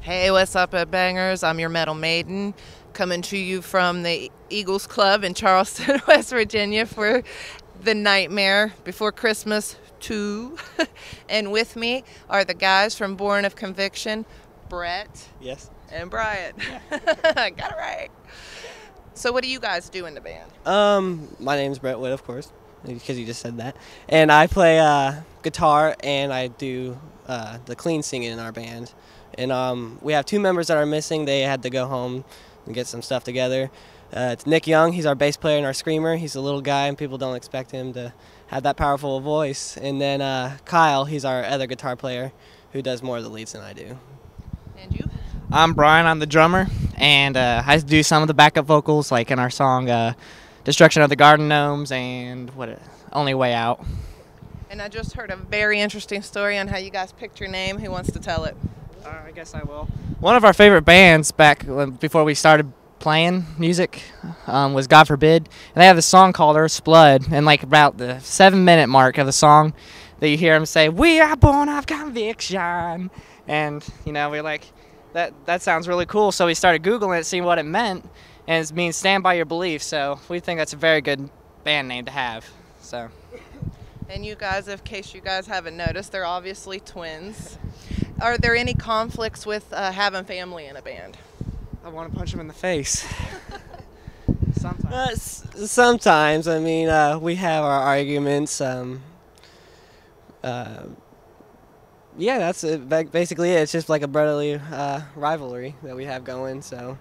Hey, what's up, Bangers? I'm your metal maiden, coming to you from the Eagles Club in Charleston, West Virginia for the Nightmare Before Christmas 2. And with me are the guys from Born of Conviction, Brett Yes. and Bryant. I got it right. So what do you guys do in the band? My name's Brett Wood, of course, because you just said that. And I play guitar, and I do the clean singing in our band. And we have two members that are missing. They had to go home and get some stuff together. It's Nick Young. He's our bass player and our screamer. He's a little guy, and people don't expect him to have that powerful a voice. And then Kyle, he's our other guitar player, who does more of the leads than I do. And you? I'm Brian, I'm the drummer, and I do some of the backup vocals, like in our song Destruction of the Garden Gnomes and Only Way Out. And I just heard a very interesting story on how you guys picked your name. Who wants to tell it? I guess I will. One of our favorite bands back before we started playing music was God Forbid, and they have this song called Earth's Blood, and like about the 7-minute mark of the song that you hear them say, "We are born of conviction," and we're like, that sounds really cool, so we started Googling it, seeing what it meant, and it means stand by your beliefs, so we think that's a very good band name to have. So. And you guys, in case you guys haven't noticed, they're obviously twins. Are there any conflicts with having family in a band? I want to punch him in the face. Sometimes. Sometimes, I mean, we have our arguments. Yeah, that's it. Basically it. It's just like a brotherly rivalry that we have going, so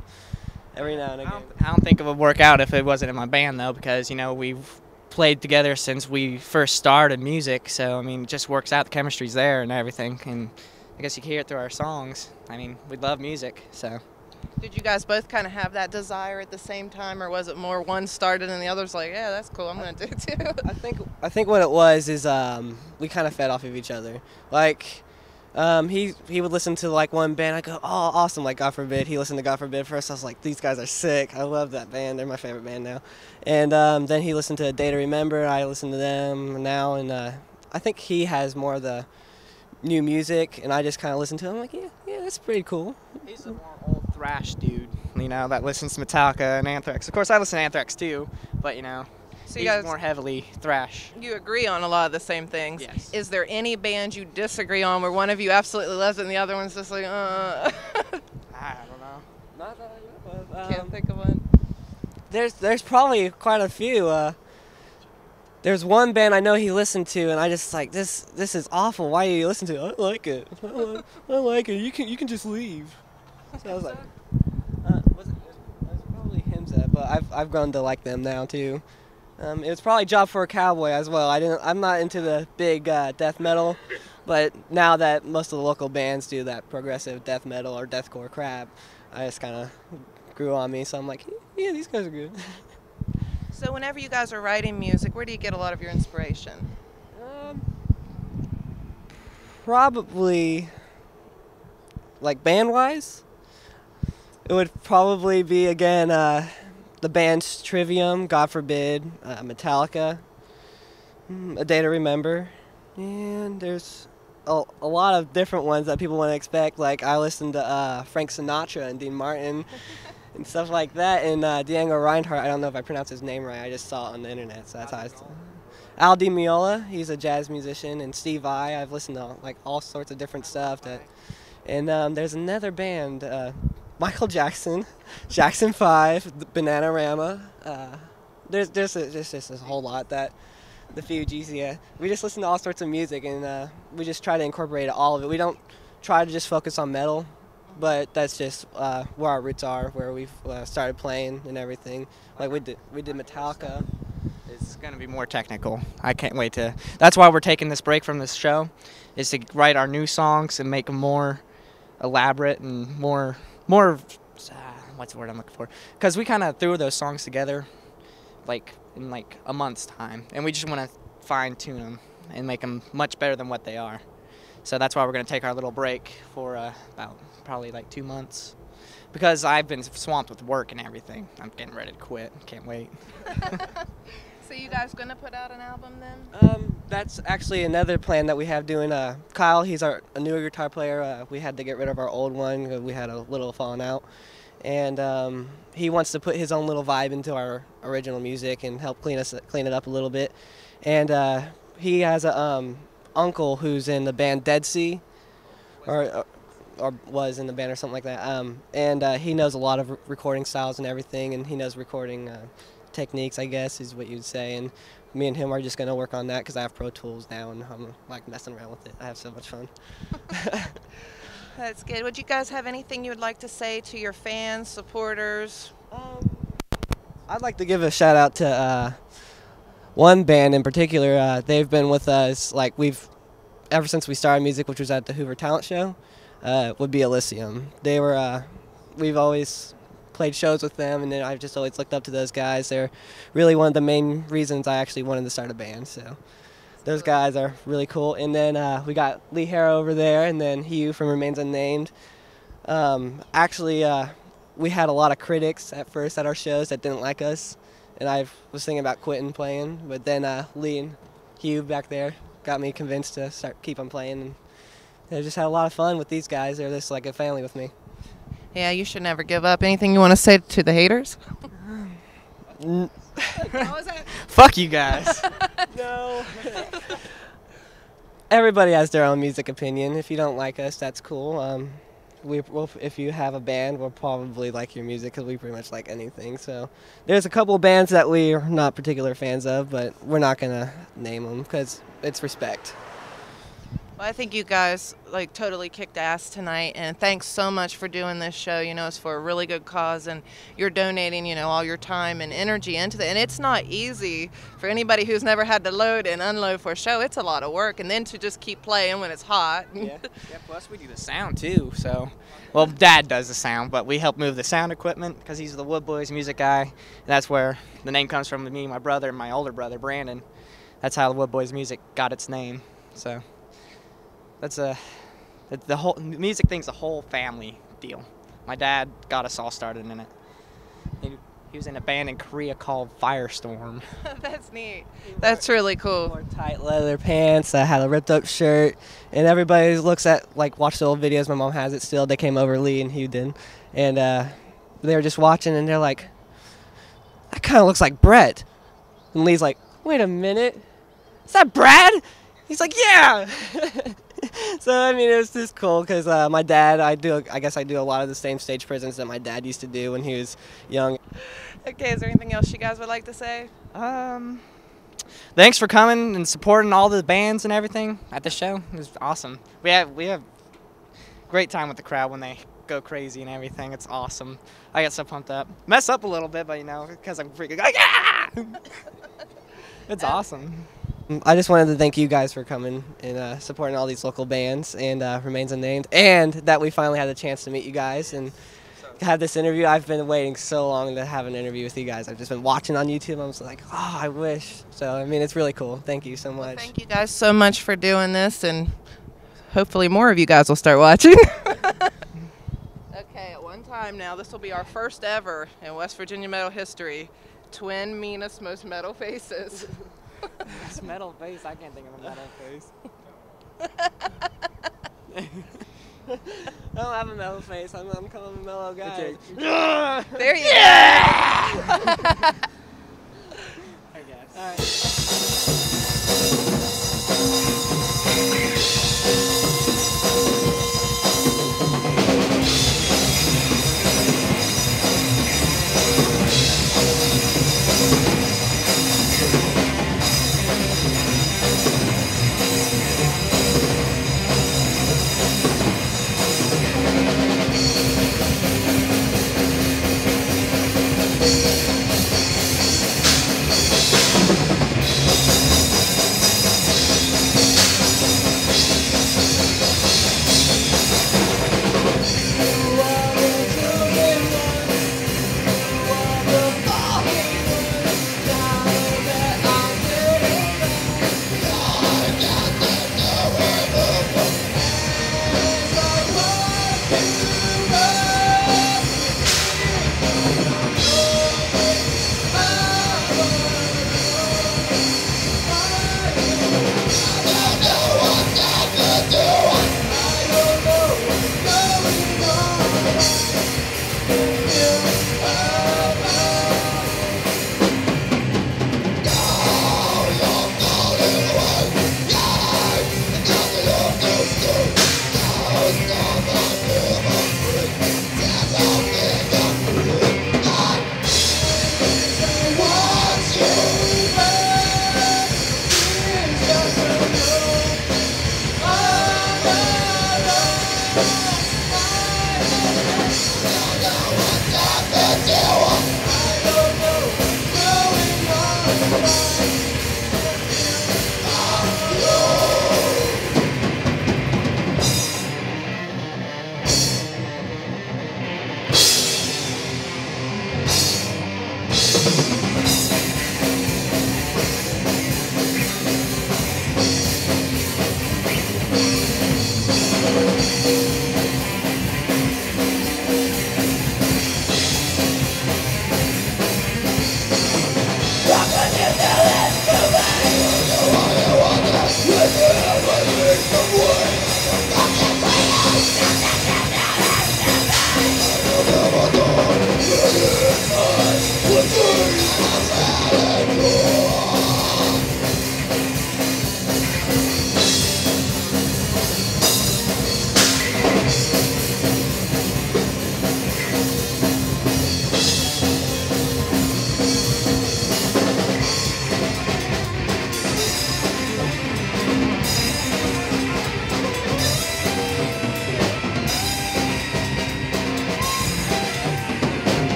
every now and again. I don't think it would work out if it wasn't in my band, though, because, we've played together since we first started music, so, I mean, it just works out. The chemistry's there and everything, and I guess you can hear it through our songs. I mean, we love music, so. Did you guys both kind of have that desire at the same time, or was it more one started and the other's like, yeah, that's cool, I'm going to do it too? I think what it was is we kind of fed off of each other. Like, he would listen to like one band. I go, oh, awesome, like God Forbid. He listened to God Forbid first. I was like, these guys are sick. I love that band. They're my favorite band now. And then he listened to A Day to Remember. I listen to them now, and I think he has more of the new music, and I just kind of listen to him. I'm like, yeah, that's pretty cool. He's a more old thrash dude, that listens to Metallica and Anthrax. Of course, I listen to Anthrax too, but So he's more heavily thrash. You agree on a lot of the same things. Yes. Is there any band you disagree on where one of you absolutely loves it and the other one's just like, I don't know. Not that I know of. Can't think of one. There's probably quite a few. There's one band I know he listened to, and I just like, this is awful. Why do you listen to it? I like it. I like it. You can just leave. So I was like, it was probably Himza, but I've grown to like them now too. It was probably Job for a Cowboy as well. I'm not into the big death metal, but now that most of the local bands do that progressive death metal or deathcore crap, I just kind of grew on me. So I'm like, yeah, these guys are good. So whenever you guys are writing music, where do you get a lot of your inspiration? Probably, like band-wise, it would probably be, again, the band's Trivium, God Forbid, Metallica, A Day to Remember, and there's a lot of different ones that people wouldn't expect. Like, I listen to Frank Sinatra and Dean Martin and stuff like that, and Django Reinhardt. I don't know if I pronounced his name right. I just saw it on the internet, so that's how I saw it. Al Di Meola, he's a jazz musician, and Steve Vai. I've listened to like all sorts of different stuff. And there's another band, Michael Jackson, Jackson 5, Bananarama. There's just a whole lot that the Fugees. Yeah, we just listen to all sorts of music, and we just try to incorporate all of it. We don't try to just focus on metal, but that's just where our roots are, where we've started playing and everything. Like we did Metallica. It's going to be more technical. I can't wait to. That's why we're taking this break from this show, is to write our new songs and make them more elaborate and more. What's the word I'm looking for? Because we kind of threw those songs together, like in like a month's time, and we just want to fine tune them and make them much better than what they are. So that's why we're going to take our little break for about probably like 2 months. Because I've been swamped with work and everything. I'm getting ready to quit. Can't wait. So you guys gonna put out an album then? That's actually another plan that we have doing. Kyle, he's a newer guitar player. We had to get rid of our old one 'cause we had a little falling out. And he wants to put his own little vibe into our original music and help clean it up a little bit. And he has a uncle who's in the band Dead Sea, or was in the band or something like that. And he knows a lot of recording styles and everything, and he knows recording techniques, I guess, is what you'd say. And me and him are just gonna work on that because I have Pro Tools now, and I'm like messing around with it. I have so much fun. That's good. Would you guys have anything you would like to say to your fans, supporters? I'd like to give a shout out to one band in particular. They've been with us ever since we started music, which was at the Hoover Talent Show. Would be Elysium. They were we've always played shows with them, and then I've just always looked up to those guys. They're really one of the main reasons I actually wanted to start a band. So those guys are really cool. And then we got Lee Harrow over there, and then Hugh from Remains Unnamed. Actually, we had a lot of critics at first at our shows that didn't like us, and I was thinking about quitting playing, but then Lee and Hugh back there got me convinced to keep on playing. And I just had a lot of fun with these guys. They're just like a family with me. Yeah, you should never give up. Anything you want to say to the haters? Fuck you guys. No. Everybody has their own music opinion. If you don't like us, that's cool. If you have a band, we'll probably like your music because we pretty much like anything. So there's a couple bands that we are not particular fans of, but we're not going to name them because it's respect. Well, I think you guys totally kicked ass tonight, and thanks so much for doing this show. You know, it's for a really good cause, and you're donating, all your time and energy into it. And it's not easy for anybody who's never had to load and unload for a show. It's a lot of work, and then to just keep playing when it's hot. Yeah. Plus we do the sound too. So, well, Dad does the sound, but we help move the sound equipment because he's the Wood Boys music guy. And that's where the name comes from. Me, my brother, and my older brother Brandon. That's how the Wood Boys music got its name. So. That's the whole music thing's a whole family deal. My dad got us all started in it. He was in a band in Korea called Firestorm. That's neat. That's really cool. Wore tight leather pants. I had a ripped up shirt, and everybody looks at watch the old videos. My mom has it still. They came over, Lee and Hugh did, and they were just watching, and they're like, "That kind of looks like Brett." And Lee's like, "Wait a minute, is that Brad?" He's like, "Yeah." So, I mean, it was just cool because my dad, I guess I do a lot of the same stage presence that my dad used to do when he was young. Okay, is there anything else you guys would like to say? Thanks for coming and supporting all the bands and everything at the show. It was awesome. We have great time with the crowd when they go crazy and everything. It's awesome. I get so pumped up. Mess up a little bit, but because I'm freaking like, ah! It's awesome. I just wanted to thank you guys for coming and supporting all these local bands and Remains Unnamed, and that we finally had the chance to meet you guys and have this interview. I've been waiting so long to have an interview with you guys. I've just been watching on YouTube. I was like, oh, I wish. So, I mean, it's really cool. Thank you so much. Well, thank you guys so much for doing this, and hopefully more of you guys will start watching. Okay, at one time now, this will be our first ever in West Virginia metal history. Twin meanest, most metal faces. This metal face, I can't think of a metal face. I don't have a mellow face. I'm kind of a mellow guy. Okay. There you I guess. All right. Bye.